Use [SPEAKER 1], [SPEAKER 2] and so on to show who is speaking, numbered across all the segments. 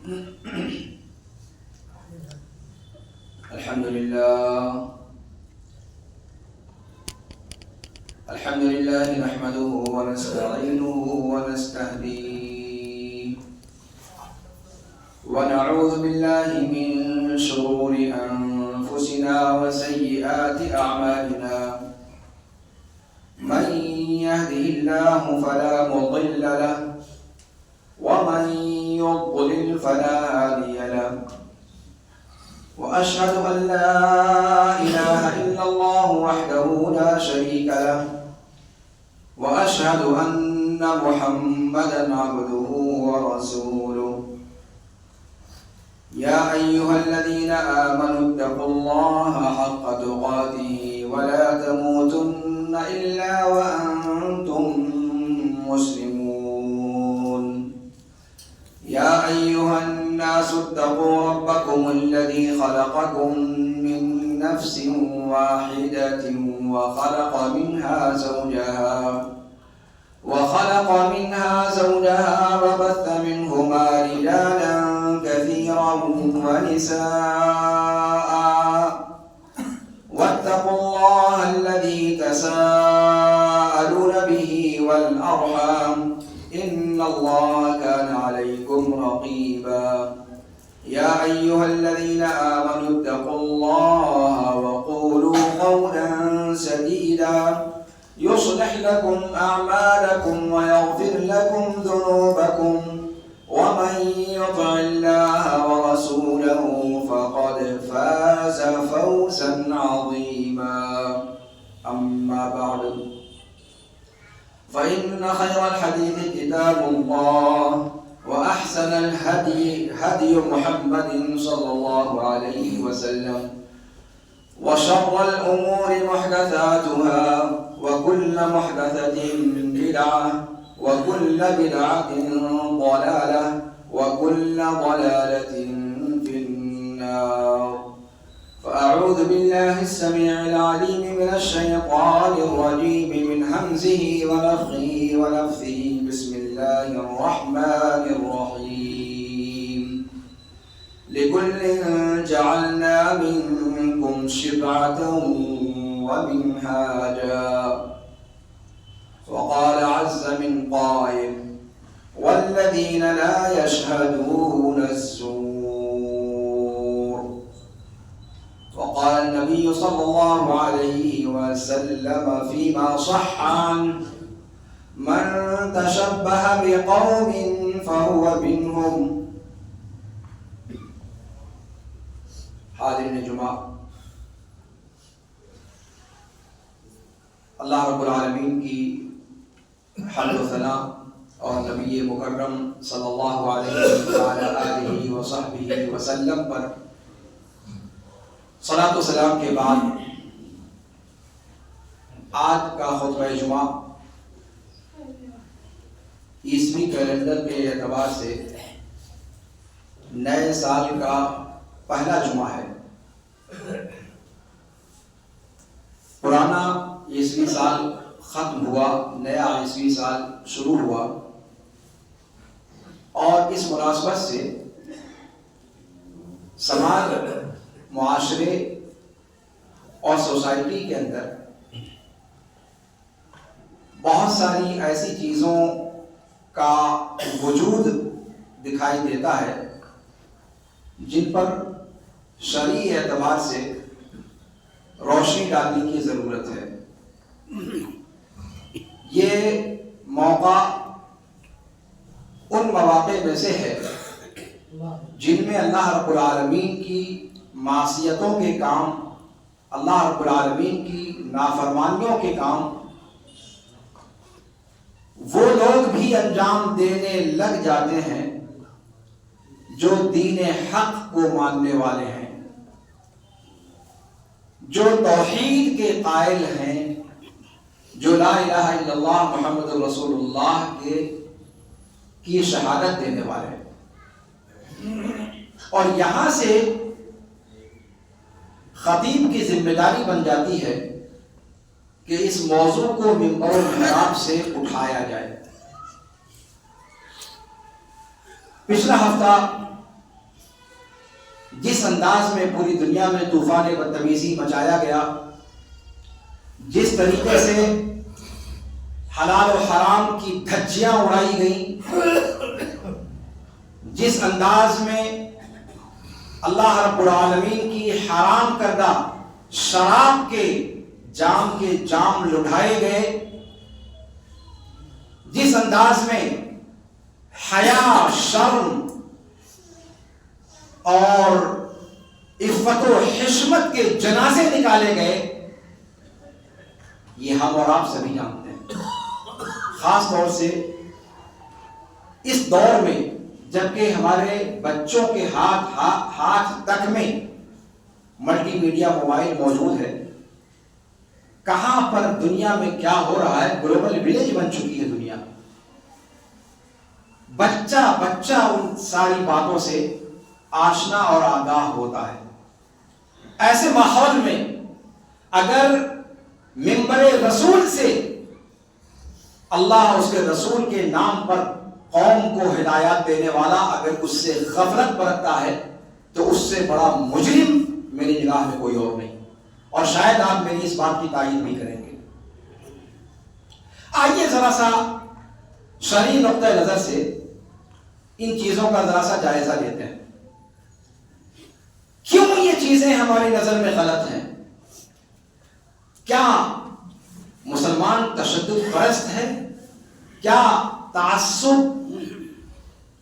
[SPEAKER 1] الحمد لله نحمده ونستعينه ونستهديه ونعوذ بالله من شرور أنفسنا وسيئات أعمالنا من يهده الله فلا مضل له ومن يضلل فلا هادي له وأشهد أن لا إله إلا الله وحده لا شريك له وأشهد أن محمدا عبده ورسوله يا أيها الذين آمنوا اتقوا الله حق تقاته ولا تموتن إلا وأنتم مسلمون يا أيها الناس اتقوا ربكم الذي خلقكم من نفس واحدة وخلق منها زوجها وبث منهما رجالا كثيرا ونساء واتقوا الله الذي تساءلون به والأرحام إن الله كان عليكم رقيبا يا أيها الذين آمنوا اتقوا الله وقولوا قولا سديدا يصلح لكم أعمالكم ويغفر لكم ذنوبكم ومن يطع الله ورسوله فقد فاز فوزا عظيما أما بعد فإن خير الحديث كتاب الله وأحسن الهدي هدي محمد صلى الله عليه وسلم وشر الأمور محدثاتها وكل محدثة بدعة وكل بدعة ضلالة وكل ضلالة في النار فأعوذ بالله السميع العليم من الشيطان الرجيم من همزه ونفخه ونفثه بسم الله الرحمن الرحيم لكل جعلنا منكم شرعة ومنهاجا وقال عز من قائل والذين لا يشهدون الزور وقال النبي صلى الله عليه وسلم فيما صح عنه من تشبه بقوم فهو منهم. حاضرین جمعہ، اللہ رب العالمین کی حمد و ثنا اور نبی مکرم صلی اللہ علیہ وصحبہ وسلم پر صلاۃ و سلام کے بعد آج کا خطبہ جمعہ عیسوی کیلنڈر کے اعتبار سے نئے سال کا پہلا جمعہ ہے. پرانا عیسوی سال ختم ہوا، نیا عیسوی سال شروع ہوا، اور اس مناسبت سے سماج، معاشرے اور سوسائٹی کے اندر بہت ساری ایسی چیزوں کا وجود دکھائی دیتا ہے جن پر شرعی اعتبار سے روشنی ڈالنے کی ضرورت ہے. یہ موقع ان مواقع میں سے ہے جن میں اللہ رب العالمین کی معصیتوں کے کام، اللہ رب العالمین کی نافرمانیوں کے کام وہ لوگ بھی انجام دینے لگ جاتے ہیں جو دین حق کو ماننے والے ہیں، جو توحید کے قائل ہیں، جو لا الہ الا اللہ محمد رسول اللہ کی شہادت دینے والے ہیں. اور یہاں سے خطیب کی ذمہ داری بن جاتی ہے کہ اس موضوع کو منبر و محراب سے اٹھایا جائے. پچھلا ہفتہ جس انداز میں پوری دنیا میں طوفان بدتمیزی مچایا گیا، جس طریقے سے حلال و حرام کی دھجیاں اڑائی گئیں، جس انداز میں اللہ رب العالمین کی حرام کردہ شراب کے جام لٹھائے گئے، جس انداز میں حیا، شرم اور عفت و حشمت کے جنازے نکالے گئے، یہ ہم اور آپ سبھی جانتے ہیں۔ خاص طور سے اس دور میں جبکہ ہمارے بچوں کے ہاتھ تک میں ملٹی میڈیا موبائل موجود ہے، کہاں پر دنیا میں کیا ہو رہا ہے، گلوبل ولیج بن چکی ہے دنیا۔ بچہ ان ساری باتوں سے آشنا اور آگاہ ہوتا ہے۔ ایسے ماحول میں اگر منبر رسول سے اللہ اس کے رسول کے نام پر قوم کو ہدایات دینے والا اگر اس سے غفلت برتتا ہے تو اس سے بڑا مجرم میری نگاہ میں کوئی اور نہیں، اور شاید آپ میری اس بات کی تائید بھی کریں گے۔ آئیے ذرا سا شرعی نقطہ نظر سے ان چیزوں کا ذرا سا جائزہ لیتے ہیں۔ کیوں یہ چیزیں ہماری نظر میں غلط ہیں؟ کیا مسلمان تشدد پرست ہے؟ کیا تعصب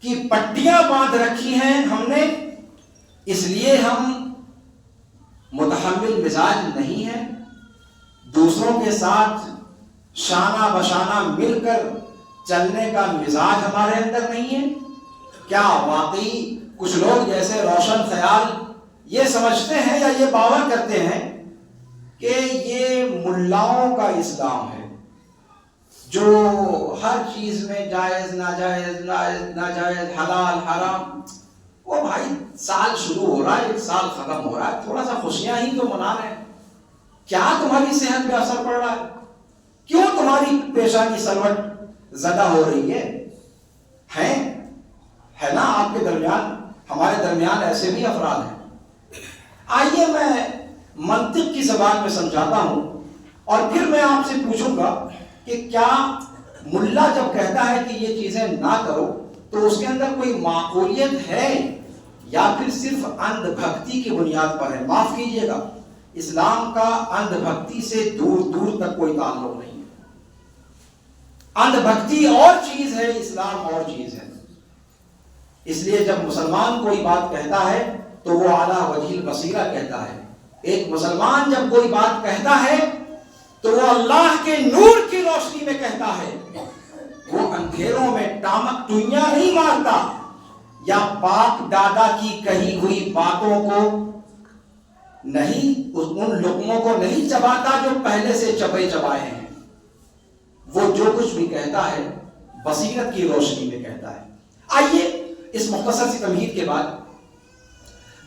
[SPEAKER 1] کی پٹیاں باندھ رکھی ہیں ہم نے، اس لیے ہم متحمل مزاج نہیں ہیں؟ دوسروں کے ساتھ شانہ بشانہ مل کر چلنے کا مزاج ہمارے اندر نہیں ہے؟ کیا واقعی کچھ لوگ جیسے روشن خیال یہ سمجھتے ہیں یا یہ باور کرتے ہیں کہ یہ ملاؤں کا اسلام ہے جو ہر چیز میں جائز ناجائز حلال حرام؟ وہ بھائی سال شروع ہو رہا ہے، ایک سال ختم ہو رہا ہے، تھوڑا سا خوشیاں ہی تو منا رہے ہیں۔ کیا تمہاری صحت پہ اثر پڑ رہا ہے؟ کیوں تمہاری پیشانی سلوٹ زدہ ہو رہی ہے نا آپ کے درمیان، ہمارے درمیان ایسے بھی افراد ہیں۔ آئیے میں منطق کی زبان میں سمجھاتا ہوں اور پھر میں آپ سے پوچھوں گا کہ کیا ملا جب کہتا ہے کہ یہ چیزیں نہ کرو تو اس کے اندر کوئی معقولیت ہے یا پھر صرف اندھ بھکتی کی بنیاد پر ہے؟ معاف کیجیے گا، اسلام کا اندھ بھکتی سے دور تک کوئی تعلق نہیں ہے۔ اندھ بھکتی اور چیز ہے، اسلام اور چیز ہے۔ اس لیے جب مسلمان کوئی بات کہتا ہے تو وہ اعلیٰ وجہ البصیرہ کہتا ہے۔ ایک مسلمان جب کوئی بات کہتا ہے تو وہ اللہ کے نور کی روشنی میں کہتا ہے، وہ اندھیروں میں ٹامک ٹوئیاں نہیں مارتا یا باپ دادا کی کہی ہوئی باتوں کو نہیں، ان لقموں کو نہیں چباتا جو پہلے سے چبائے ہیں۔ وہ جو کچھ بھی کہتا ہے بصیرت کی روشنی میں کہتا ہے۔ آئیے اس مختصر سی تمہید کے بعد،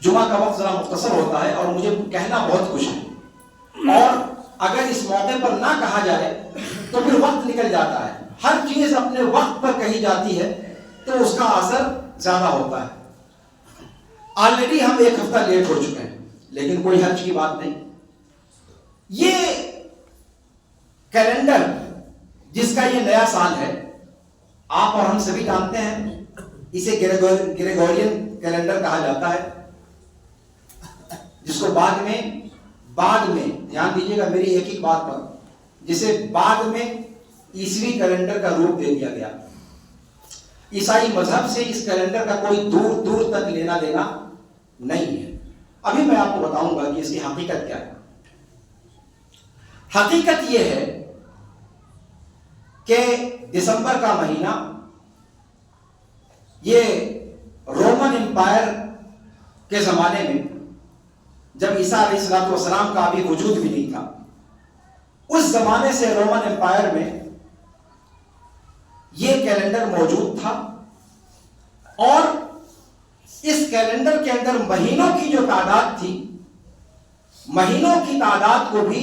[SPEAKER 1] جمعہ کا وقت ذرا مختصر ہوتا ہے اور مجھے کہنا بہت کچھ ہے، اور اگر اس موقع پر نہ کہا جائے تو پھر وقت نکل جاتا ہے۔ ہر چیز اپنے وقت پر کہی جاتی ہے تو اس کا اثر زیادہ ہوتا ہے۔ آلریڈی ہم ایک ہفتہ لیٹ ہو چکے ہیں، لیکن کوئی حرج کی بات نہیں۔ یہ کیلنڈر جس کا یہ نیا سال ہے، آپ اور ہم سبھی جانتے ہیں اسے گریگورین کیلنڈر کہا جاتا ہے، جس کو بعد میں دھیان دیجیے گا میری ایک ایک بات پر، جسے بعد میں عیسوی کیلنڈر کا روپ دے دیا گیا۔ عیسائی مذہب سے اس کیلنڈر کا کوئی دور تک لینا دینا نہیں ہے۔ ابھی میں آپ کو بتاؤں گا کہ اس کی حقیقت کیا ہے۔ حقیقت یہ ہے کہ دسمبر کا مہینہ یہ رومن امپائر کے زمانے میں، جب عیسیٰ علیہ الصلوۃ والسلام کا ابھی وجود بھی نہیں تھا، اس زمانے سے رومن امپائر میں یہ کیلنڈر موجود تھا، اور اس کیلنڈر کے اندر مہینوں کی جو تعداد تھی، مہینوں کی تعداد کو بھی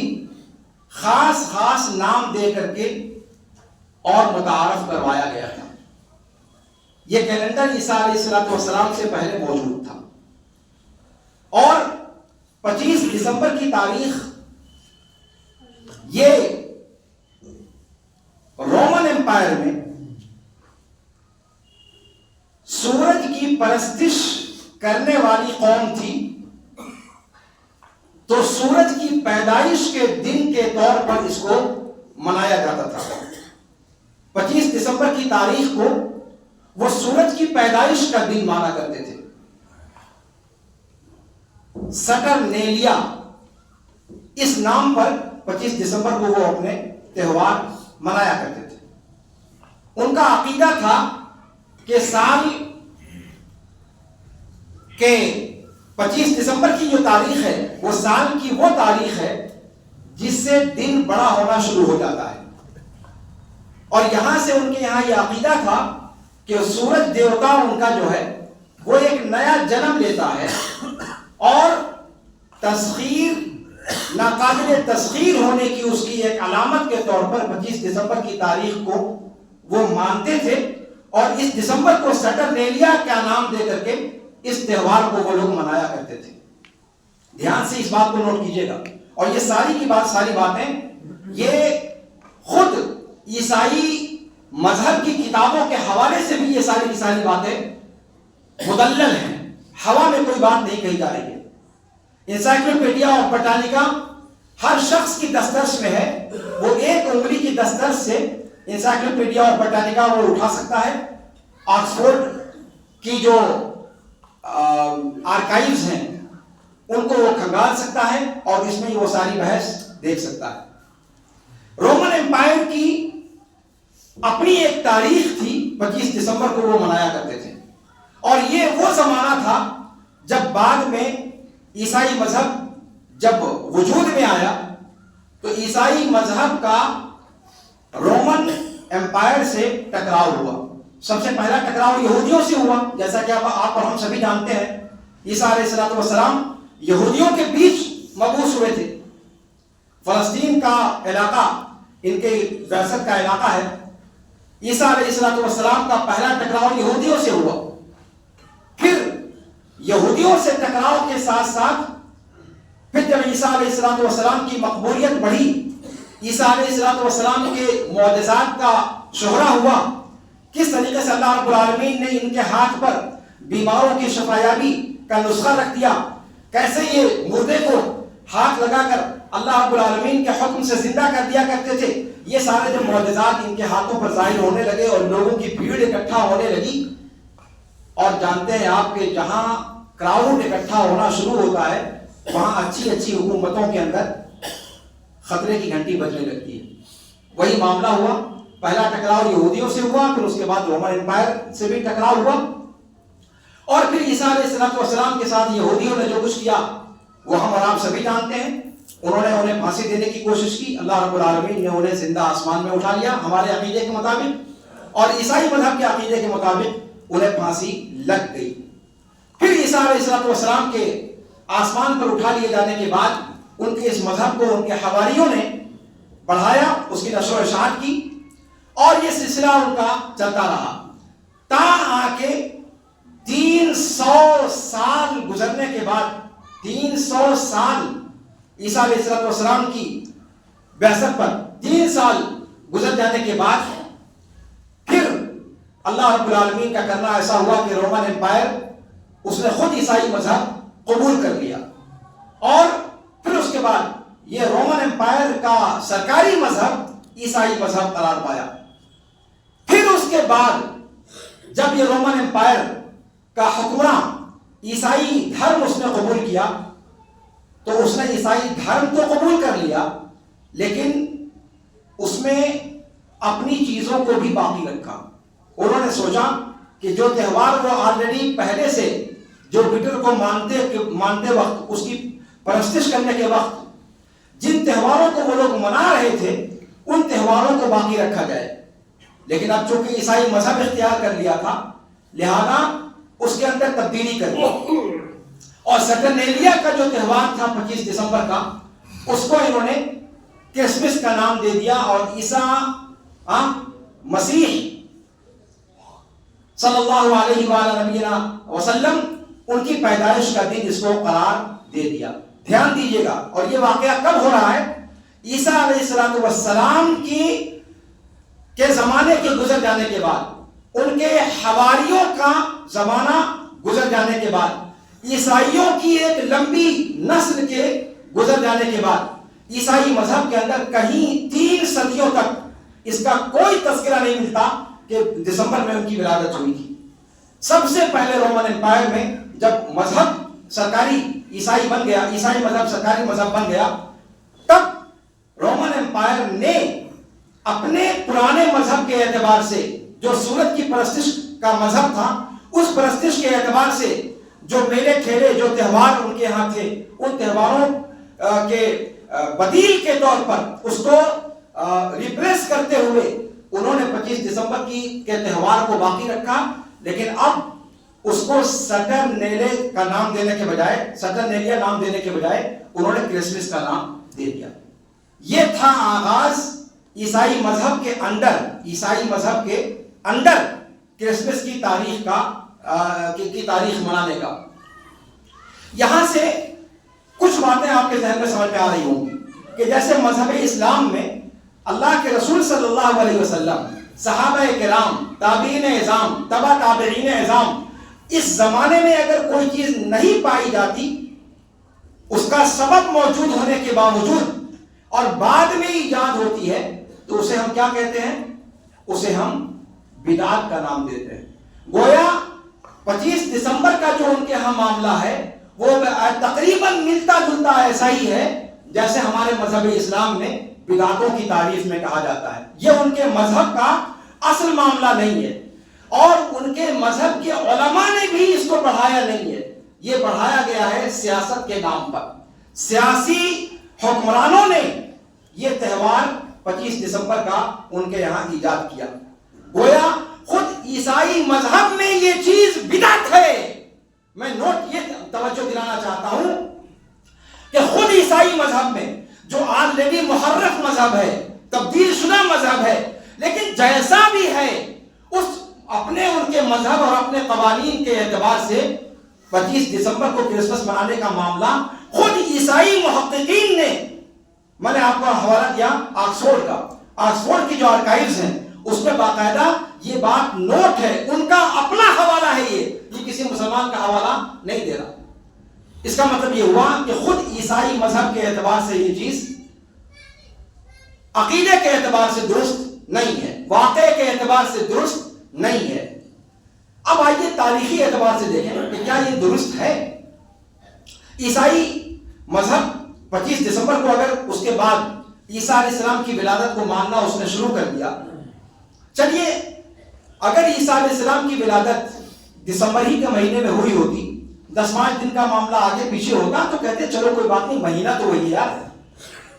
[SPEAKER 1] خاص نام دے کر کے اور متعارف کروایا گیا تھا۔ یہ کیلنڈر عیسیٰ علیہ الصلوۃ والسلام سے پہلے موجود تھا۔ اور 25 دسمبر کی تاریخ یہ رومن امپائر میں سورج کی پرستش کرنے والی قوم تھی، تو سورج کی پیدائش کے دن کے طور پر اس کو منایا جاتا تھا۔ 25 دسمبر کی تاریخ کو وہ سورج کی پیدائش کا دن مانا کرتے تھے۔ سٹرنیلیا اس نام پر 25 دسمبر کو وہ اپنے تہوار منایا کرتے تھے۔ ان کا عقیدہ تھا کہ سال کے 25 دسمبر کی جو تاریخ ہے وہ سال کی وہ تاریخ ہے جس سے دن بڑا ہونا شروع ہو جاتا ہے، اور یہاں سے ان کے یہاں یہ عقیدہ تھا کہ سورج دیوتا ان کا جو ہے وہ ایک نیا جنم لیتا ہے، اور تسخیر ناقابل تسخیر ہونے کی اس کی ایک علامت کے طور پر 25 دسمبر کی تاریخ کو وہ مانتے تھے، اور اس دسمبر کو سٹرنیلیا کا نام دے کر کے اس تہوار کو وہ لوگ منایا کرتے تھے۔ دھیان سے اس بات کو نوٹ کیجئے گا، اور یہ ساری باتیں یہ خود عیسائی مذہب کی کتابوں کے حوالے سے بھی یہ ساری کی ساری باتیں مدلل ہیں، ہوا میں کوئی بات نہیں کہی جا رہی ہے۔ انسائکلوپیڈیا اور بٹانیکا ہر شخص کی دسترس میں ہے، وہ ایک انگلی کی دسترس سے انسائکلوپیڈیا اور بٹانیکا وہ اٹھا سکتا ہے، آکسفورڈ کی جو آرکائیوز ہیں ان کو وہ کھنگال سکتا ہے، اور اس میں وہ ساری بحث دیکھ سکتا ہے۔ رومن امپائر کی اپنی ایک تاریخ تھی، 25 دسمبر کو وہ منایا کرتے تھے، اور یہ وہ زمانہ تھا جب بعد میں عیسائی مذہب جب وجود میں آیا تو عیسائی مذہب کا رومن امپائر سے ٹکراؤ ہوا۔ سب سے پہلا ٹکراؤ یہودیوں سے ہوا، جیسا کہ آپ اور ہم سبھی جانتے ہیں عیسیٰ علیہ السلام یہودیوں کے بیچ مبعوث ہوئے تھے۔ فلسطین کا علاقہ ان کے بعثت کا علاقہ ہے۔ عیسیٰ علیہ السلام کا پہلا ٹکراؤ یہودیوں سے ہوا، پھر یہودیوں سے ٹکراؤ کے ساتھ ساتھ پھر جب عیسیٰ علیہ السلام کی مقبولیت بڑھی، عیسیٰ علیہ السلام کے معجزات کا شہرہ ہوا، کس طریقے سے اللہ رب العالمین نے ان کے ہاتھ پر بیماروں کی شفایابی کا نسخہ رکھ دیا، کیسے یہ مردے کو ہاتھ لگا کر اللہ رب العالمین کے حکم سے زندہ کر دیا کرتے تھے، یہ سارے جو معجزات ان کے ہاتھوں پر ظاہر ہونے لگے اور لوگوں کی بھیڑ اکٹھا ہونے لگی۔ اور جانتے ہیں آپ کہ جہاں کراؤڈ اکٹھا ہونا شروع ہوتا ہے وہاں اچھی حکومتوں کے اندر خطرے کی گھنٹی بجنے لگتی ہے۔ وہی معاملہ ہوا، پہلا ٹکراؤ یہودیوں سے ہوا، پھر اس کے بعد رومن امپائر سے بھی ٹکراؤ ہوا، اور پھر عیسیٰ علیہ السلام کے ساتھ یہودیوں نے جو کچھ کیا وہ ہم اور آپ سبھی جانتے ہیں۔ انہوں نے انہیں پھانسی دینے کی کوشش کی، اللہ رب العالمین نے انہیں زندہ آسمان میں اٹھا لیا ہمارے عقیدے کے مطابق، اور عیسائی مذہب کے عقیدے کے مطابق انہیں پھانسی لگ گئی۔ پھر عیسیٰ علیہ السلام کے آسمان پر اٹھا لیے جانے کے بعد ان کے اس مذہب کو ان کے حواریوں نے بڑھایا، اس کی نشر و اشاعت کی، اور یہ سلسلہ ان کا چلتا رہا تا آ کے 300 سال گزرنے کے بعد، 300 سال عیسیٰ علیہ السلام کی بعثت پر 3 سال گزر جانے کے بعد پھر اللہ رب العالمین کا کرنا ایسا ہوا کہ رومن امپائر اس نے خود عیسائی مذہب قبول کر لیا، اور پھر اس کے بعد یہ رومن امپائر کا سرکاری مذہب عیسائی مذہب قرار پایا۔ پھر اس کے بعد جب یہ رومن امپائر کا حکمراں عیسائی دھرم اس نے قبول کیا تو اس نے عیسائی دھرم تو قبول کر لیا، لیکن اس میں اپنی چیزوں کو بھی باقی رکھا۔ انہوں نے سوچا کہ جو تہوار وہ آلریڈی پہلے سے جو بٹر کو مانتے وقت، اس کی پرستش کرنے کے وقت جن تہواروں کو وہ لوگ منا رہے تھے ان تہواروں کو باقی رکھا جائے، لیکن اب چونکہ عیسائی مذہب اختیار کر لیا تھا لہذا اس کے اندر تبدیلی کر دی، اور سٹرنیلیا کا جو تہوار تھا 25 دسمبر کا اس کو انہوں نے کرسمس کا نام دے دیا، اور عیسیٰ مسیح صلی اللہ علیہ وآلہ وسلم ان کی پیدائش کا دن اس کو قرار دے دیا۔ دھیان دیجیے گا، اور یہ واقعہ کب ہو رہا ہے؟ عیسیٰ علیہ السلام کے زمانے کے گزر جانے کے بعد، ان کے حواریوں کا زمانہ گزر جانے کے بعد، عیسائیوں کی ایک لمبی نسل کے گزر جانے کے بعد، عیسائی مذہب کے اندر کہیں 3 صدیوں تک اس کا کوئی تذکرہ نہیں ملتا کہ دسمبر میں ان کی ولادت ہوئی تھی۔ سب سے پہلے رومن امپائر میں جب مذہب سرکاری عیسائی بن گیا، عیسائی مذہب سرکاری مذہب بن گیا، تب رومن امپائر نے اپنے پرانے مذہب کے اعتبار سے، جو سورج کی پرستش کا مذہب تھا، اس پرستش کے اعتبار سے جو میلے ٹھیلے، جو تہوار ان کے یہاں تھے، ان تہواروں کے بدیل کے طور پر اس کو ریپریس کرتے ہوئے انہوں نے 25 دسمبر کے تہوار کو باقی رکھا، لیکن اب اس کو سٹرنیلے کا نام دینے کے بجائے، سٹرنیلیا نام دینے کے بجائے انہوں نے کرسمس کا نام دے دیا۔ یہ تھا آغاز عیسائی مذہب کے اندر کرسمس کی تاریخ منانے کا۔ یہاں سے کچھ باتیں آپ کے ذہن میں سمجھ میں آ رہی ہوں گی کہ جیسے مذہب اسلام میں اللہ کے رسول صلی اللہ علیہ وسلم، صحابہ کرام، تابعین اعظام، تبع تابعین اعظام، اس زمانے میں اگر کوئی چیز نہیں پائی جاتی، اس کا سبب موجود ہونے کے باوجود اور بعد میں ایجاد ہوتی ہے، تو اسے ہم کیا کہتے ہیں؟ اسے ہم بدعت کا نام دیتے ہیں۔ گویا 25 دسمبر کا جو ان کے ہاں معاملہ ہے وہ تقریباً ملتا جلتا ایسا ہی ہے جیسے ہمارے مذہب اسلام میں بدعتوں کی تعریف میں کہا جاتا ہے۔ یہ ان کے مذہب کا اصل معاملہ نہیں ہے، اور ان کے مذہب کے علماء نے بھی اس کو بڑھایا نہیں ہے۔ یہ بڑھایا گیا ہے سیاست کے نام پر۔ سیاسی حکمرانوں نے یہ تہوار 25 دسمبر کا ان کے یہاں ایجاد کیا۔ گویا خود عیسائی مذہب میں یہ چیز بدعت ہے۔ میں یہ توجہ دلانا چاہتا ہوں کہ خود عیسائی مذہب میں، جو آلریڈی محرف مذہب ہے، تبدیل شدہ مذہب ہے، لیکن جیسا بھی ہے، ان کے مذہب اور اپنے قوانین کے اعتبار سے 25 دسمبر کو کرسمس منانے کا معاملہ خود عیسائی محققین نے، میں نے آپ کو حوالہ دیا آکسفورڈ کا، آکسفورڈ کی جو آرکائیوز ہیں اس میں باقاعدہ یہ بات نوٹ ہے، ان کا اپنا حوالہ ہے، یہ کسی مسلمان کا حوالہ نہیں دے رہا۔ اس کا مطلب یہ ہوا کہ خود عیسائی مذہب کے اعتبار سے یہ چیز عقیدے کے اعتبار سے درست نہیں ہے، واقعے کے اعتبار سے درست نہیں ہے۔ اب آئیے تاریخی اعتبار سے دیکھیں کہ کیا یہ درست ہے۔ عیسائی مذہب 25 دسمبر کو اگر اس کے بعد عیسیٰ علیہ السلام کی ولادت کو ماننا اس نے شروع کر دیا، چلیے اگر عیسیٰ علیہ السلام کی ولادت دسمبر ہی کے مہینے میں ہوئی ہوتی، 10-5 دن کا معاملہ آگے پیچھے ہوتا تو کہتے چلو کوئی بات نہیں، مہینہ تو وہی یار،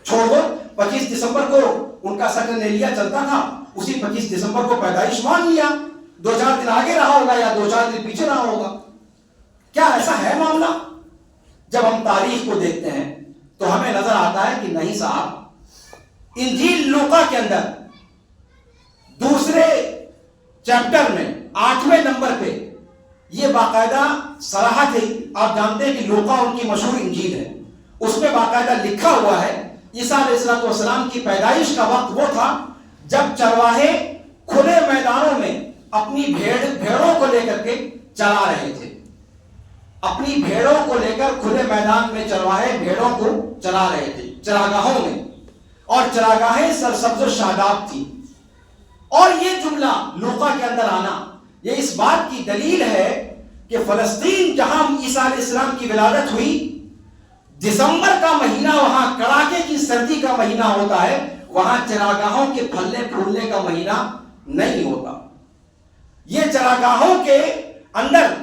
[SPEAKER 1] چھوڑ دو۔ 25 دسمبر کو ان کا سٹرنیلیا چلتا تھا، اسی 25 دسمبر کو پیدائش مان لیا، 2-4 دن آگے رہا ہوگا یا 2-4 دن پیچھے رہا ہوگا۔ کیا ایسا ہے معاملہ؟ جب ہم تاریخ کو دیکھتے ہیں تو ہمیں نظر آتا ہے کہ نہیں صاحب، انجیل لوقا کے اندر دوسرے چیپٹر میں 8ویں نمبر پہ یہ باقاعدہ صراحت ہے۔ آپ جانتے ہیں کہ لوقا ان کی مشہور انجیل ہے، اس میں باقاعدہ لکھا ہوا ہے عیسیٰ علیہ السلام کی پیدائش کا وقت وہ تھا جب چرواہے کھلے میدانوں میں اپنی بھیڑوں کو لے کر کے چلا رہے تھے۔ اپنی بھیڑوں کو لے کر کھلے میدان میں چرواہے بھیڑوں کو چلا رہے تھے چراگاہوں میں، اور چراگاہیں سرسبز و شاداب تھی۔ اور یہ جملہ لوقا کے اندر آنا یہ اس بات کی دلیل ہے کہ فلسطین جہاں عیسیٰ علیہ السلام کی ولادت ہوئی، دسمبر کا مہینہ وہاں کڑاکے کی سردی کا مہینہ ہوتا ہے، وہاں چراگاہوں کے پھلنے پھولنے کا مہینہ نہیں ہوتا۔ یہ چراگاہوں کے اندر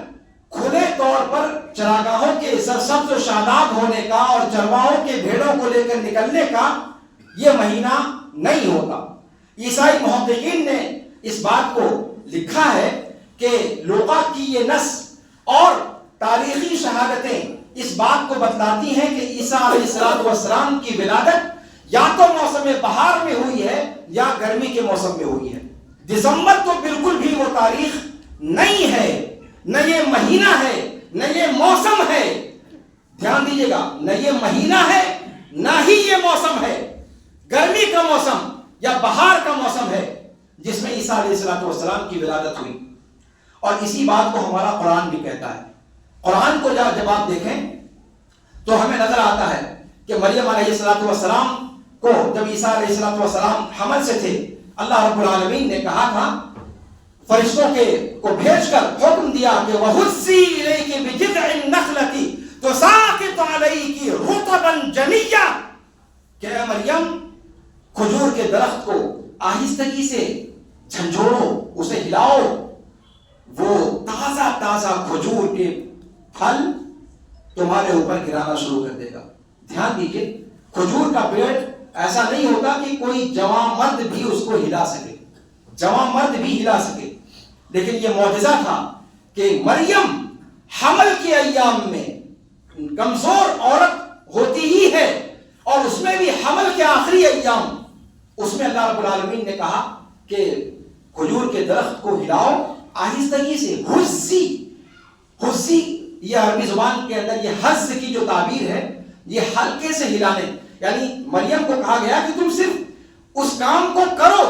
[SPEAKER 1] کھلے طور پر چراگاہوں کے سرسبز و شاداب ہونے کا اور چرواہوں کے بھیڑوں کو لے کر نکلنے کا یہ مہینہ نہیں ہوتا۔ عیسائی محققین نے اس بات کو لکھا ہے کہ لوقا کی یہ نص اور تاریخی شہادتیں اس بات کو بتلاتی ہیں کہ عیسیٰ علیہ السلام کی ولادت یا تو موسم بہار میں ہوئی ہے یا گرمی کے موسم میں ہوئی ہے۔ دسمبر تو بالکل بھی وہ تاریخ نہیں ہے، نہ یہ مہینہ ہے، نہ یہ موسم ہے، دھیان دیجیے گا، نہ یہ مہینہ ہے نہ ہی یہ موسم ہے، گرمی کا موسم یا بہار کا موسم ہے جس میں عیسیٰ علیہ السلام کی ولادت ہوئی. اور اسی بات کو ہمارا قرآن بھی کہتا ہے. قرآن کو جب آپ دیکھیں تو ہمیں نظر آتا ہے کہ مریم علیہ السلام کو جب عیسیٰ علیہ السلام حمل سے تھے، اللہ رب العالمین نے کہا تھا فرشتوں کو بھیج کر حکم دیا کہ وَهُزِّي إِلَيْكِ بِجِذْعِ النَّخْلَةِ تُسَاقِطُ عَلَيْكِ رُطَبًا جَنِيًّا کہ اے مریم کھجور کے درخت کو آہستگی سے جھنجھوڑو، اسے ہلاؤ، وہ تازہ تازہ کھجور کے پھل تمہارے اوپر گرانا شروع کر دے گا. دھیان دیجیے، کھجور کا پیڑ ایسا نہیں ہوتا کہ کوئی جوان مرد بھی اس کو ہلا سکے، جوان مرد بھی ہلا سکے، لیکن یہ معجزہ تھا کہ مریم حمل کے ایام میں کمزور عورت ہوتی ہی ہے، اور اس میں بھی حمل کے آخری ایام، اس میں اللہ رب العالمین نے کہا کہ کھجور کے درخت کو ہلاؤ آہستگی سے. حزی یہ عربی زبان کے اندر یہ حز کی جو تعبیر ہے، یہ ہلکے سے ہلانے، یعنی مریم کو کہا گیا کہ تم صرف اس کام کو کرو.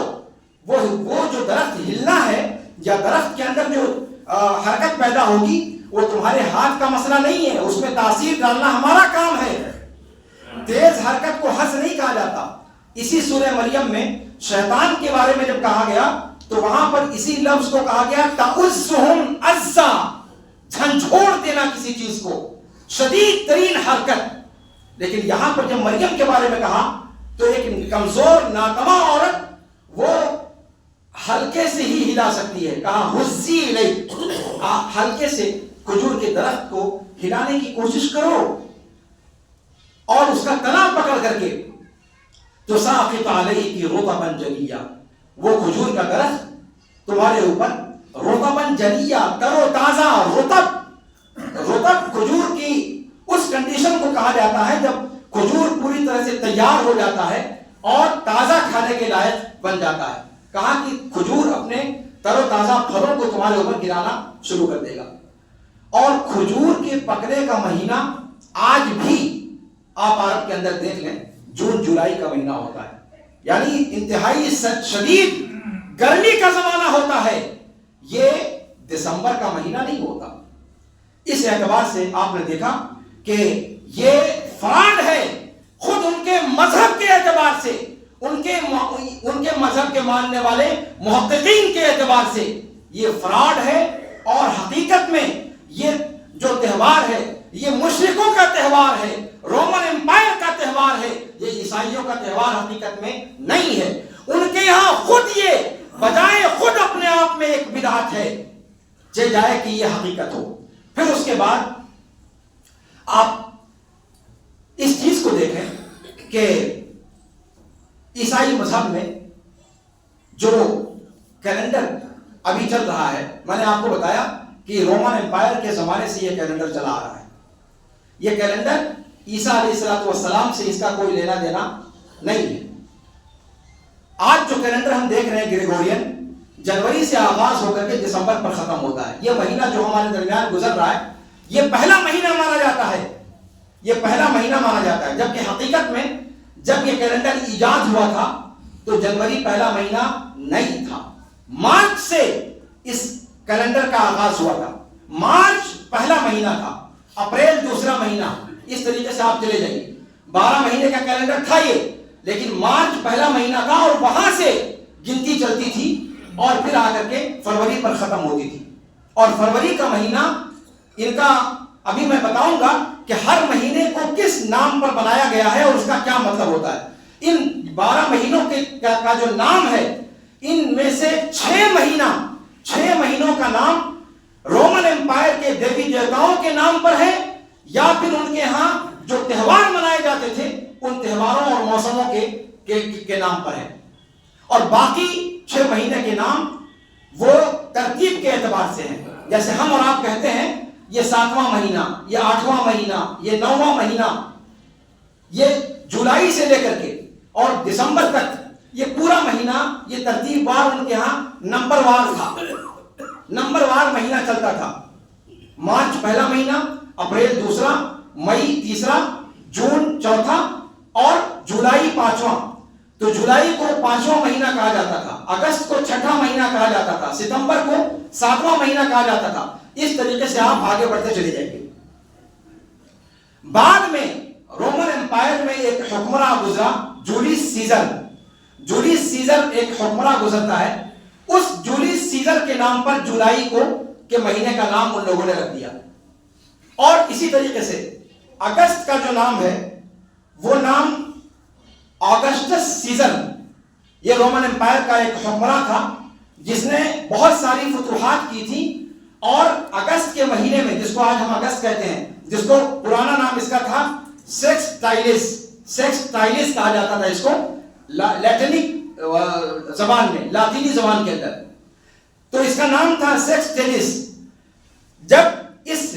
[SPEAKER 1] وہ جو درخت ہلنا ہے یا درخت کے اندر جو حرکت پیدا ہوگی وہ تمہارے ہاتھ کا مسئلہ نہیں ہے، اس میں تاثیر ڈالنا ہمارا کام ہے. تیز حرکت کو حز نہیں کہا جاتا. اسی سورہ مریم میں شیطان کے بارے میں جب کہا گیا تو وہاں پر اسی لفظ کو کہا گیا تَعُزُّهُمْ عَزًّا، جھنجھوڑ دینا کسی چیز کو، شدید ترین حرکت. لیکن یہاں پر جب مریم کے بارے میں کہا تو ایک کمزور ناتواں عورت وہ ہلکے سے ہی ہلا سکتی ہے. کہا حزی الیک، ہلکے سے کھجور کے درخت کو ہلانے کی کوشش کرو اور اس کا تنا پکڑ کر کے تساقط علیک رطبا جنیا، وہ کھجور کا درخت تمہارے اوپر رطبا جنیا، ترو تازہ رطب کھجور کی اس کنڈیشن کو کہا جاتا ہے جب کھجور پوری طرح سے تیار ہو جاتا ہے اور تازہ کھانے کے لائق بن جاتا ہے. کہا کہ کھجور اپنے تر و تازہ پھلوں کو تمہارے اوپر گرانا شروع کر دے گا. اور کھجور کے پکنے کا مہینہ آج بھی آپ عرب کے اندر دیکھ لیں، جون جولائی کا مہینہ ہوتا ہے، یعنی انتہائی شدید گرمی کا زمانہ ہوتا ہے. یہ دسمبر کا مہینہ نہیں ہوتا. اس اعتبار سے آپ نے دیکھا کہ یہ فراڈ ہے. خود ان کے مذہب کے اعتبار سے، ان کے مذہب کے ماننے والے محققین کے اعتبار سے یہ فراڈ ہے. اور حقیقت میں یہ جو تہوار ہے یہ مشرکوں کا تہوار ہے، رومن امپائر کا تہوار ہے، یہ عیسائیوں کا تہوار حقیقت میں نہیں ہے. ان کے یہاں خود یہ بجائے خود اپنے آپ میں ایک بدعت ہے، جائے کہ یہ حقیقت ہو. پھر اس کے بعد آپ اس چیز کو دیکھیں کہ عیسائی مذہب میں جو کیلنڈر ابھی چل رہا ہے، میں نے آپ کو بتایا کہ رومن امپائر کے زمانے سے یہ کیلنڈر چلا آ رہا ہے. یہ کیلنڈر عیسیٰ علیہ السلام سے اس کا کوئی لینا دینا نہیں ہے. آج جو کیلنڈر ہم دیکھ رہے ہیں گریگورین، جنوری سے آغاز ہو کر کے دسمبر پر ختم ہوتا ہے. یہ مہینہ جو ہمارے درمیان گزر رہا ہے یہ پہلا مہینہ مانا جاتا ہے، یہ پہلا مہینہ مانا جاتا ہے. جبکہ حقیقت میں جب یہ کیلنڈر ایجاد ہوا تھا تو جنوری پہلا مہینہ نہیں تھا. مارچ سے اس کیلنڈر کا آغاز ہوا تھا. مارچ پہلا مہینہ تھا، اپریل دوسرا مہینہ، اس طریقے سے آپ چلے جائیے. 12 مہینے کا کیلنڈر تھا یہ، لیکن مارچ پہلا مہینہ تھا اور وہاں سے گنتی چلتی تھی اور پھر آ کر کے فروری پر ختم ہوتی تھی. اور فروری کا مہینہ ان کا ابھی میں بتاؤں گا کہ ہر مہینے کو کس نام پر بنایا گیا ہے اور اس کا کیا مطلب ہوتا ہے. ان 12 مہینوں کا جو نام ہے، ان میں سے 6 مہینوں کا نام رومن امپائر کے دیوی دیوتاؤں کے نام پر ہے، یا پھر ان کے ہاں جو تہوار منائے جاتے تھے ان تہواروں اور موسموں کے نام پر ہے. اور باقی 6 مہینے کے نام وہ ترتیب کے اعتبار سے ہیں. جیسے ہم اور آپ کہتے ہیں یہ 7واں مہینہ، یہ 8واں مہینہ، یہ 9واں مہینہ، یہ جولائی سے لے کر کے اور دسمبر تک یہ پورا مہینہ یہ ترتیب وار ان کے ہاں نمبر وار تھا، نمبر وار مہینہ چلتا تھا. مارچ پہلا مہینہ، اپریل دوسرا، مئی تیسرا، جون چوتھا اور جولائی پانچواں. تو جولائی کو پانچواں مہینہ کہا جاتا تھا، اگست کو چھٹا مہینہ کہا جاتا تھا، ستمبر کو ساتواں مہینہ کہا جاتا تھا. اس طریقے سے آپ آگے بڑھتے چلے جائیں گے. بعد میں رومن امپائر میں ایک حکمراں گزرا، جولیس سیزر. جولیس سیزر ایک حکمراں گزرتا ہے. اس جولیس سیزر کے نام پر جولائی کو کے مہینے کا نام ان لوگوں نے رکھ دیا. اور اسی طریقے سے اگست کا جو نام ہے وہ نام آگسٹس سیزر. یہ رومن امپائر کا ایک حکمراں تھا جس نے بہت ساری فتوحات کی تھی. اور اگست کے مہینے میں، جس کو آج ہم اگست کہتے ہیں، جس کو پرانا نام اس کا تھا سیکسٹائلس. سیکسٹائلس کہا جاتا تھا اس کو لیٹنک زبان میں، لاطینی زبان کے اندر. تو اس کا نام تھا سیکسٹائلس. جب اس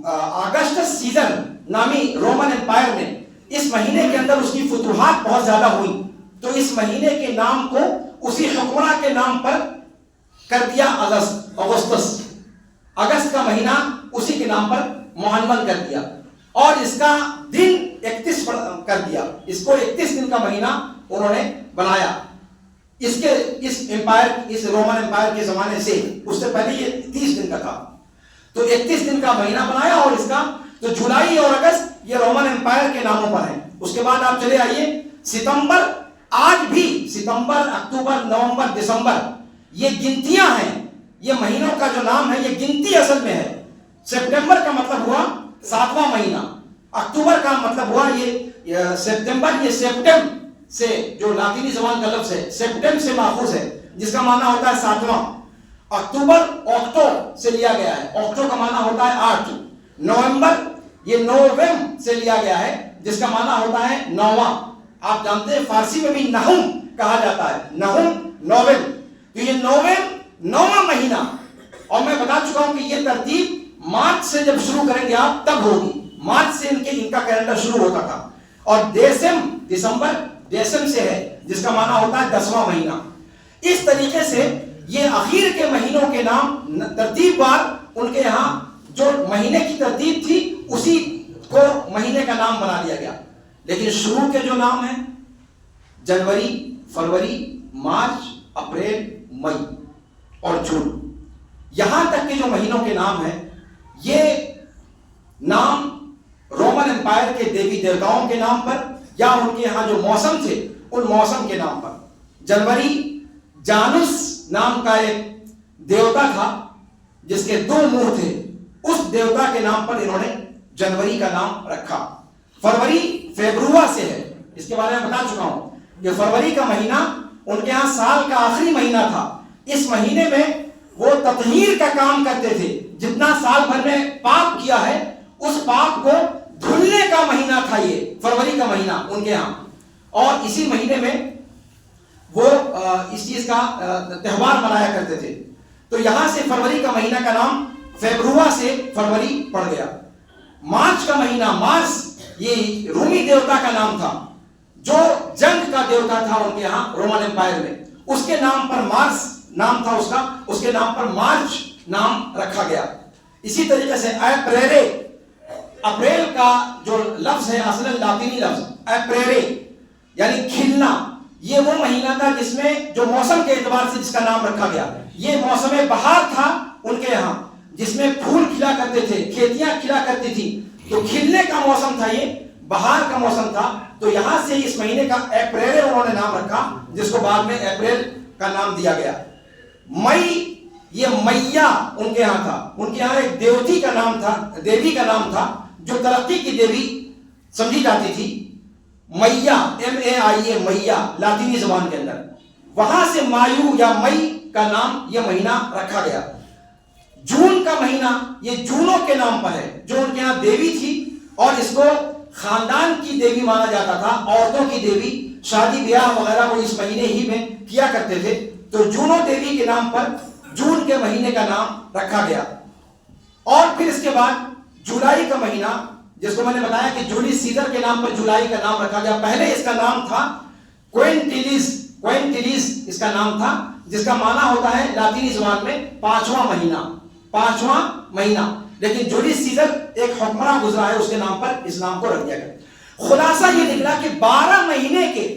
[SPEAKER 1] آگسٹس سیزر نامی رومن امپائر نے اس مہینے کے اندر اس کی فتوحات بہت زیادہ ہوئی، تو اس مہینے کے نام کو اسی حکمراں کے نام پر کر دیا اگستس. اگست کا مہینہ اسی کے نام پر معنون کر دیا اور اس کا دن 31 کر دیا. اس کو 31 دن کا مہینہ انہوں نے بنایا. اس رومن امپائر کے زمانے سے، اس سے پہلے یہ 30 دن کا تھا. تو 31 دن کا مہینہ بنایا اور اس کا تو جولائی اور اگست یہ رومن امپائر کے ناموں پر ہیں. اس کے بعد آپ چلے آئیے ستمبر. آج بھی ستمبر، اکتوبر، نومبر، دسمبر یہ گنتیاں ہیں. یہ مہینوں کا جو نام ہے یہ گنتی اصل میں ہے. سپٹمبر کا مطلب ہوا 7واں مہینہ. اکتوبر کا مطلب ہوا یہ سپٹمبر، یہ سپٹم سے، جو لاطینی زبان کا لفظ ہے، سپٹم سے ماخوذ ہے، جس کا معنی ہوتا ہے 7واں. اکتوبر اوکٹو سے لیا گیا ہے، اوکٹو کا معنی ہوتا ہے 8. نومبر یہ نوویم سے لیا گیا ہے، جس کا معنی ہوتا ہے 9واں. آپ جانتے ہیں فارسی میں بھی نہم کہا جاتا ہے، نہم، نوویم. تو یہ نوویم 9واں مہینہ. اور میں بتا چکا ہوں کہ یہ ترتیب مارچ سے جب شروع کریں گے آپ تب ہوگی. مارچ سے ان کا کیلنڈر شروع ہوتا تھا. اور دسمبر دیسم سے ہے، جس کا معنی ہوتا ہے 10واں مہینہ. اس طریقے سے یہ اخیر کے مہینوں کے نام ترتیب وار ان کے یہاں جو مہینے کی ترتیب تھی اسی کو مہینے کا نام بنا دیا گیا. لیکن شروع کے جو نام ہیں جنوری، فروری، مارچ، اپریل، مئی اور جون، یہاں تک کے جو مہینوں کے نام ہیں یہ نام رومن امپائر کے دیوی دیوتاؤں کے نام پر یا ان کے یہاں جو موسم تھے ان موسم کے نام پر. جنوری جانوس نام کا ایک دیوتا تھا جس کے 2 منہ تھے، اس دیوتا کے نام پر انہوں نے جنوری کا نام رکھا. فروری فیبروا سے ہے، اس کے بارے میں بتا چکا ہوں کہ فروری کا مہینہ ان کے ہاں سال کا آخری مہینہ تھا. اس مہینے میں وہ تطہیر کا کام کرتے تھے. جتنا سال بھر میں پاپ کیا ہے اس پاپ کو دھلنے کا مہینہ تھا یہ فروری کا مہینہ ان کے ہاں. اور اسی مہینے میں وہ اس چیز کا تہوار منایا کرتے تھے. تو یہاں سے فروری کا مہینہ کا نام فیبروا سے فروری پڑ گیا. مارچ کا مہینہ، مارس یہ رومی دیوتا کا نام تھا جو جنگ کا دیوتا تھا ان کے یہاں رومن امپائر میں. اس کے نام پر مارس نام تھا اس کا، اس کے نام پر مارچ نام رکھا گیا. اسی طریقے سے اپریرے، اپریل کا جو لفظ ہے اصل لاطینی لفظ اپریرے یعنی کھلنا، یہ وہ مہینہ تھا جس میں جو موسم کے اعتبار سے جس کا نام رکھا گیا. یہ موسم بہار تھا ان کے یہاں جس میں پھول کھلا کرتے تھے، کھیتیاں کھلا کرتی تھی. تو کھلنے کا موسم تھا، یہ بہار کا موسم تھا. تو یہاں سے اس مہینے کا اپریل انہوں نے نام رکھا جس کو بعد میں اپریل کا نام دیا گیا. مئی یہ میاں ان کے یہاں تھا. ان کے یہاں ایک دیوتی کا نام تھا، دیوی کا نام تھا جو ترقی کی دیوی سمجھی جاتی تھی. میاں MAIA میاں لاطینی زبان کے اندر. وہاں سے مایو یا مئی کا نام یہ مہینہ رکھا گیا. جون کا مہینہ یہ جونوں کے نام پر ہے جو ان کے یہاں دیوی تھی اور اس کو خاندان کی دیوی مانا جاتا تھا، عورتوں کی دیوی. شادی بیاہ وغیرہ وہ اس مہینے ہی میں کیا کرتے تھے. تو جونوں دیوی کے نام پر جون کے مہینے کا نام رکھا گیا. اور پھر اس کے بعد جولائی کا مہینہ جس کو میں نے بتایا کہ جولیس سیزر کے نام پر جولائی کا نام رکھا گیا. پہلے اس کا نام تھا کوئنٹیلیز اس کا نام تھا جس کا معنی ہوتا ہے لاطینی زبان میں 5واں مہینہ. لیکن جولیس سیزر ایک حکمراں گزرا ہے، اس کے نام پر اسلام کو رکھ دیا گیا۔ خلاصہ یہ نکلا کہ 12 مہینے کے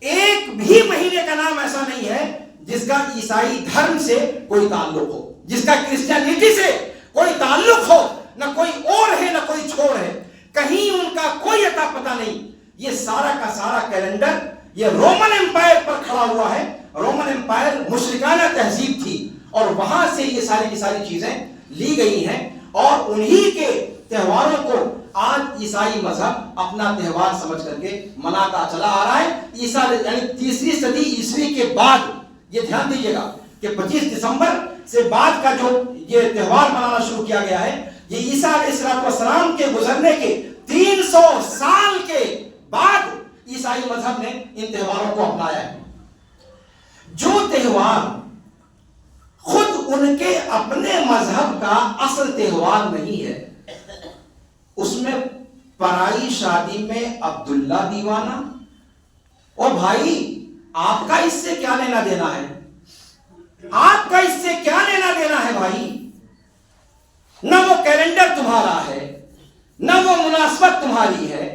[SPEAKER 1] ایک بھی مہینے کا نام ایسا نہیں ہے جس کا عیسائی دھرم سے کوئی تعلق ہو، جس کا کرسچینٹی سے کوئی تعلق ہو، نہ کوئی اور ہے نہ کوئی چھوڑ ہے، کہیں ان کا کوئی عطا پتہ نہیں۔ یہ سارا کا سارا کیلنڈر یہ رومن امپائر پر کھڑا ہوا ہے۔ رومن امپائر مشرکانہ تہذیب تھی اور وہاں سے یہ ساری کی ساری چیزیں لی گئی ہیں، اور انہی کے تہواروں کو آج عیسائی مذہب اپنا تہوار سمجھ کر کے مناتا چلا آ رہا ہے۔ عیسیٰ یعنی 3 صدی عیسوی کے بعد، یہ دھیان دیجیے گا کہ 25 دسمبر سے بعد کا جو یہ تہوار منانا شروع کیا گیا ہے، یہ عیسیٰ علیہ السلام کے گزرنے کے 300 سال کے بعد عیسائی مذہب نے ان تہواروں کو اپنایا ہے۔ جو تہوار خود ان کے اپنے مذہب کا اصل تہوار نہیں ہے، اس میں پرائی شادی میں عبداللہ دیوانہ، اور بھائی آپ کا اس سے کیا لینا دینا ہے؟ آپ کا اس سے کیا لینا دینا ہے بھائی؟ نہ وہ کیلنڈر تمہارا ہے، نہ وہ مناسبت تمہاری ہے،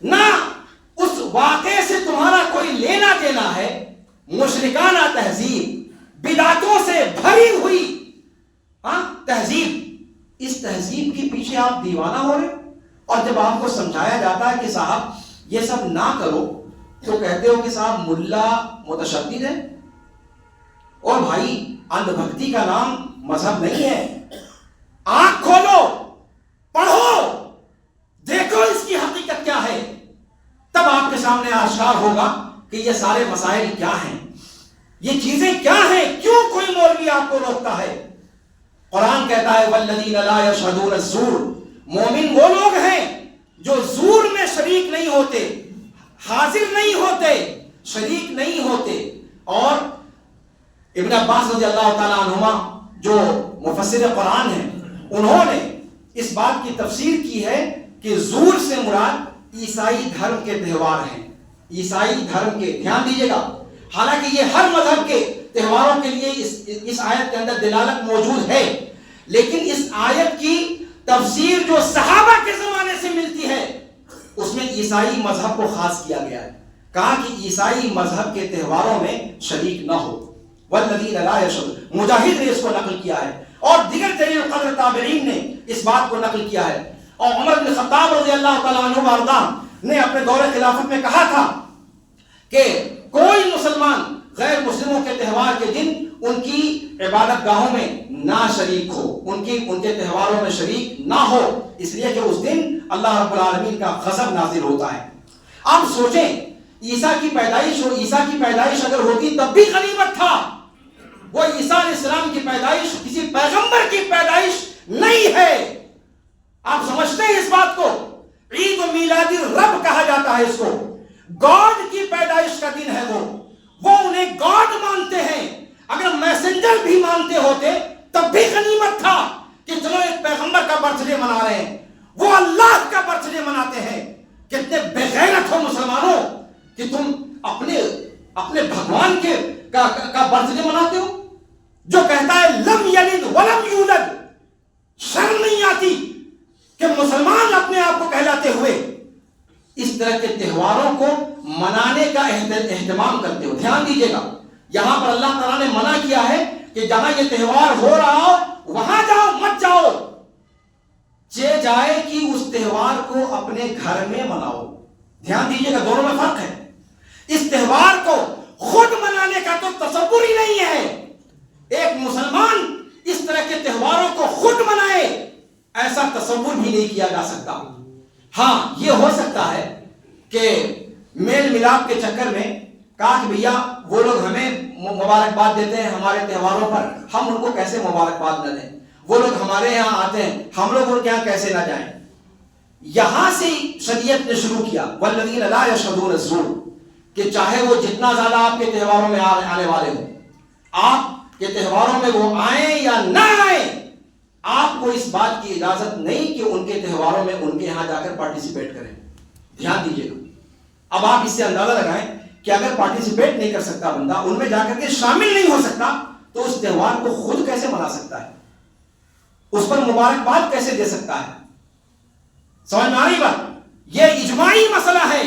[SPEAKER 1] نہ اس واقعے سے تمہارا کوئی لینا دینا ہے۔ مشرکانہ تہذیب، بدعتوں سے بھری ہوئی تہذیب، اس تہذیب کے پیچھے آپ دیوانہ ہو رہے، اور جب آپ کو سمجھایا جاتا ہے کہ صاحب یہ سب نہ کرو تو کہتے ہو کہ صاحب ملا متشدد ہے۔ اور بھائی اندھ بھکتی کا نام مذہب نہیں ہے۔ آنکھ کھولو، پڑھو، دیکھو اس کی حقیقت کیا ہے، تب آپ کے سامنے آشکار ہوگا کہ یہ سارے مسائل کیا ہیں، یہ چیزیں کیا ہیں، کیوں کوئی مولوی آپ کو روکتا ہے۔ قرآن کہتا ہے والذین لا یشہدون الزور، مومن وہ لوگ ہیں جو زور میں شریک نہیں ہوتے، حاضر نہیں ہوتے، شریک نہیں ہوتے۔ اور ابن عباس رضی اللہ تعالیٰ عنہما جو مفسر قرآن ہیں، انہوں نے اس بات کی تفسیر کی ہے کہ زور سے مراد عیسائی دھرم کے تہوار ہیں، عیسائی دھرم کے، دھیان دیجیے گا، حالانکہ یہ ہر مذہب کے تہواروں کے لیے اس آیت کے اندر دلالت موجود ہے، لیکن اس آیت کی تفسیر جو صحابہ کے زمانے سے ملتی ہے اس میں عیسائی مذہب کو خاص کیا گیا ہے، کہا کہ عیسائی مذہب کے تہواروں میں شریک نہ ہو۔ والذین لا یشہدون، مجاہد نے اس کو نقل کیا ہے، اور دیگر جلیل القدر تابعین نے اس بات کو نقل کیا ہے، اور عمر بن خطاب رضی اللہ تعالیٰ عنہ وارضاہ نے اپنے دور خلافت میں کہا تھا کہ کوئی مسلمان غیر مسلموں کے تہوار کے دن ان کی عبادت گاہوں میں نہ شریک ہو، ان کے تہواروں میں شریک نہ ہو، اس لیے کہ اس دن اللہ رب العالمین کا غضب نازل ہوتا ہے۔ آپ سوچیں عیسیٰ کی پیدائش اگر ہوتی تب بھی غنیمت تھا۔ وہ عیسیٰ علیہ السلام کی پیدائش کسی پیغمبر کی پیدائش نہیں ہے۔ آپ سمجھتے ہیں اس بات کو؟ عید و میلاد رب کہا جاتا ہے اس کو، گاڈ کی پیدائش کا دن ہے وہ انہیں گاڈ مانتے ہیں۔ اگر میسنجر بھی مانتے ہوتے تب بھی غنیمت تھا کہ چلو ایک پیغمبر کا برتھ ڈے منا رہے ہیں، وہ اللہ کا برتھ ڈے مناتے ہیں۔ کتنے بے غیرت ہو مسلمانوں کہ تم اپنے بھگوان کا برتھ ڈے مناتے ہو، جو کہتا ہے لم یلد ولم یولد۔ شرم نہیں آتی کہ مسلمان اپنے آپ کو کہلاتے ہوئے اس طرح کے تہواروں کو منانے کا اہتمام کرتے ہو؟ دھیان دیجیے گا، یہاں پر اللہ تعالیٰ نے منع کیا ہے کہ جہاں یہ تہوار ہو رہا ہو وہاں جاؤ مت جاؤ، جائے کہ اس تہوار کو اپنے گھر میں مناؤ۔ دھیان دیجیے گا، دونوں میں فرق ہے۔ اس تہوار کو خود منانے کا تو تصور ہی نہیں ہے۔ ایک مسلمان اس طرح کے تہواروں کو خود منائے، ایسا تصور بھی نہیں کیا جا سکتا۔ ہاں یہ ہو سکتا ہے کہ میل ملاپ کے چکر میں کہا کہ بھیا وہ لوگ ہمیں مبارکباد دیتے ہیں ہمارے تہواروں پر، ہم ان کو کیسے مبارکباد نہ دیں، وہ لوگ ہمارے یہاں آتے ہیں ہم لوگ ان کے یہاں کیسے نہ جائیں۔ یہاں سے شریعت نے شروع کیا والذین لا یشہدون الزور، کہ چاہے وہ جتنا زیادہ آپ کے تہواروں میں آنے والے ہوں، آپ کے تہواروں میں وہ آئیں یا نہ آئیں، آپ کو اس بات کی اجازت نہیں کہ ان کے تہواروں میں ان کے یہاں جا کر پارٹیسپیٹ کریں۔ دھیان دیجیے گا، اب آپ اس سے اندازہ لگائیں کہ اگر پارٹیسپیٹ نہیں کر سکتا بندہ، ان میں جا کر کے شامل نہیں ہو سکتا، تو اس تہوار کو خود کیسے منا سکتا ہے؟ اس پر مبارکباد کیسے دے سکتا ہے؟ سمجھ میں آ رہی بات؟ یہ اجماعی مسئلہ ہے،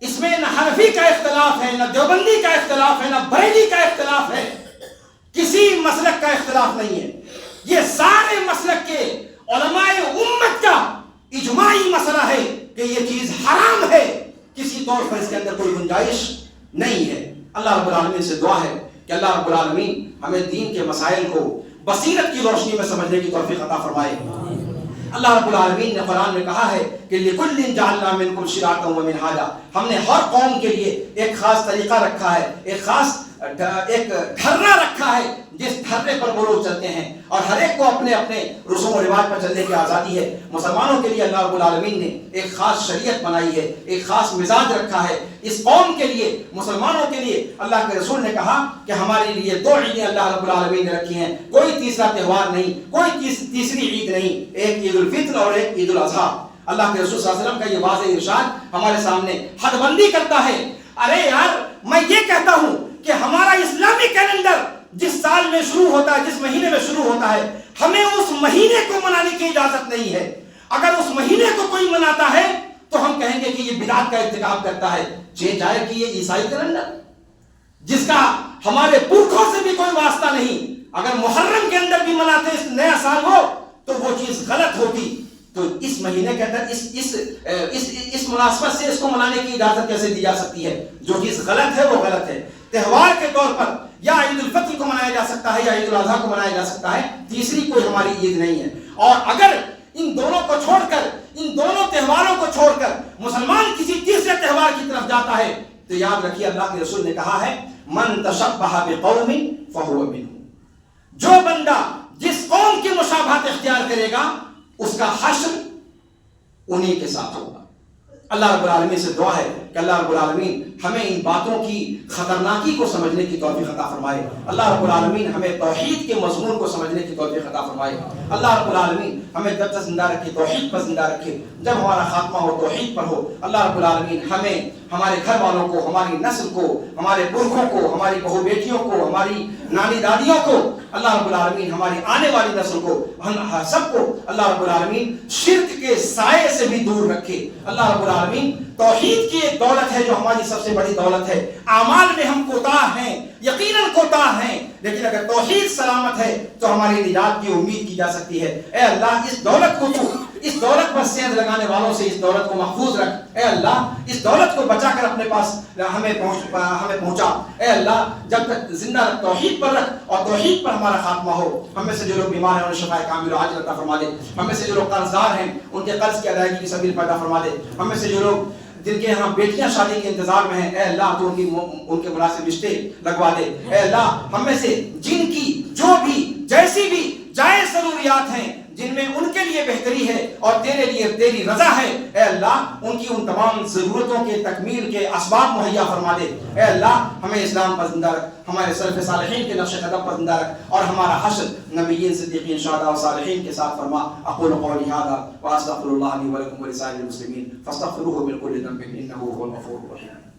[SPEAKER 1] اس میں نہ حنفی کا اختلاف ہے، نہ دیوبندی کا اختلاف ہے، نہ بریلی کا اختلاف ہے، کسی مسلک کا اختلاف نہیں ہے. یہ سارے مسلک کے علماء امت کا اجماعی مسئلہ ہے کہ یہ چیز حرام ہے، کسی طور پر اس کے اندر کوئی گنجائش نہیں ہے. اللہ رب العالمین سے دعا ہے کہ اللہ رب العالمین ہمیں دین کے مسائل کو بصیرت کی روشنی میں سمجھنے کی توفیق عطا فرمائے. اللہ رب العالمین نے قرآن میں کہا ہے کہ لِكُلٍّ جَعَلْنَا مِنْكُمْ شِرَاطًا وَمِنْهَاجًا، ہم نے ہر قوم کے لیے ایک خاص طریقہ رکھا ہے، ایک ڈھرا رکھا ہے جس ڈھرے پر وہ لوگ چلتے ہیں، اور ہر ایک کو اپنے اپنے رسوم و رواج پر چلنے کی آزادی ہے. مسلمانوں کے لیے اللہ رب العالمین نے ایک خاص شریعت بنائی ہے، ایک خاص مزاج رکھا ہے. اس قوم کے لیے، مسلمانوں کے لیے اللہ کے رسول نے کہا کہ ہمارے لیے 2 عیدیں اللہ رب العالمین نے رکھی ہیں، کوئی تیسرا تہوار نہیں، کوئی تیسری عید نہیں، ایک عید الفطر اور ایک عید الاضحیٰ. اللہ کے رسول صلی اللہ علیہ وسلم کا یہ واضح ارشاد ہمارے سامنے حد بندی کرتا ہے. ارے یار، میں یہ کہتا ہوں کہ ہمارا اسلامی کیلنڈر جس سال میں شروع ہوتا ہے، جس مہینے میں شروع ہوتا ہے، ہمیں اس مہینے کو منانے کی اجازت نہیں ہے. اگر اس مہینے کو کوئی مناتا ہے تو ہم کہیں گے کہ یہ بدعت کا ارتکاب کرتا ہے. چاہے کہ یہ عیسائی کیلنڈر جس کا ہمارے پورکھوں سے بھی کوئی واسطہ نہیں، اگر محرم کے اندر بھی مناتے اس نیا سال ہو تو وہ چیز غلط ہوتی. تو اس مہینے کے اندر اس مناسبت سے اس کو منانے کی اجازت کیسے دی جا سکتی ہے؟ جو چیز غلط ہے وہ غلط ہے. تہوار کے طور پر یا عید الفطر کو منایا جا سکتا ہے یا عید الاضحیٰ کو منایا جا سکتا ہے، تیسری کوئی ہماری عید نہیں ہے. اور اگر ان دونوں کو چھوڑ کر، ان دونوں تہواروں کو چھوڑ کر مسلمان کسی تیسرے تہوار کی طرف جاتا ہے تو یاد رکھیے اللہ کے رسول نے کہا ہے من تشبہ بقوم فہو منہم، جو بندہ جس قوم کی مشابہت اختیار کرے گا اس کا حشر انہی کے ساتھ ہوگا. اللہ رب العالمین سے دعا ہے کہ اللہ رب العالمین ہمیں ان باتوں کی خطرناکی کو سمجھنے کی توفیق عطا فرمائے. اللہ رب العالمین ہمیں توحید کے مضمون کو سمجھنے کی توفیق عطا فرمائے. اللہ رب العالمین ہمیں جب تک زندہ رکھے توحید پر زندہ رکھے، جب ہمارا خاتمہ ہو توحید پر ہو. اللہ رب العالمین ہمیں، ہمارے گھر والوں کو، ہماری نسل کو، ہمارے پرکھوں کو، ہماری بہو بیٹیوں کو، ہماری نانی دادیوں کو، اللہ رب العالمین ہماری آنے والی نسل کو، ہم سب کو اللہ رب العالمین شرک کے سائے سے بھی دور رکھے. اللہ رب العالمین توحید کی ایک دولت ہے جو ہماری سب سے بڑی دولت ہے. اعمال میں ہم کوتاہ ہیں، یقیناً کوتاہ ہیں، لیکن اگر توحید سلامت ہے تو ہماری نجات کی امید کی جا سکتی ہے. اے اللہ اس دولت کو تو، اس دولت پر سیند لگانے والوں سے اس دولت کو محفوظ رکھ. اے اللہ اس دولت کو بچا کر اپنے پاس ہمیں پہنچا. اے اللہ جب تک زندہ رکھ، توحید پر رکھ، اور توحید پر ہمارا خاتمہ ہو. ہم میں سے جو لوگ بیمار ہیں انہیں شفا کامل و عاجل عطا فرما دے. ہم میں سے جو لوگ قرض دار ہیں ان کے قرض کی ادائیگی کی سبیل پیدا فرما دے. ہم میں سے جو لوگ جن کے یہاں بیٹیاں شادی کے انتظار میں ہیں، اے اللہ تو ان کے مناسب رشتے لگوا دے. اے اللہ ہم میں سے جن کی جو بھی جیسی بھی جائز ضروریات ہیں، جن میں ان کے لیے بہتری ہے اور تیرے لیے تیری رضا ہے، اے اللہ ان کی ان تمام ضرورتوں کے تکمیل کے اسباب مہیا فرما دے. اے اللہ ہمیں اسلام پر زندہ رکھ، ہمارے سلف صالحین کے نقش قدم پر زندہ رکھ، اور ہمارا حشر نبیین، صدیقین، شہداء و صالحین کے ساتھ فرما. اقول قولی ھذا واستغفر اللہ لی ولکم ولسائر المسلمین فاستغفروہ من کل ذنب انہ هو الغفور الرحیم.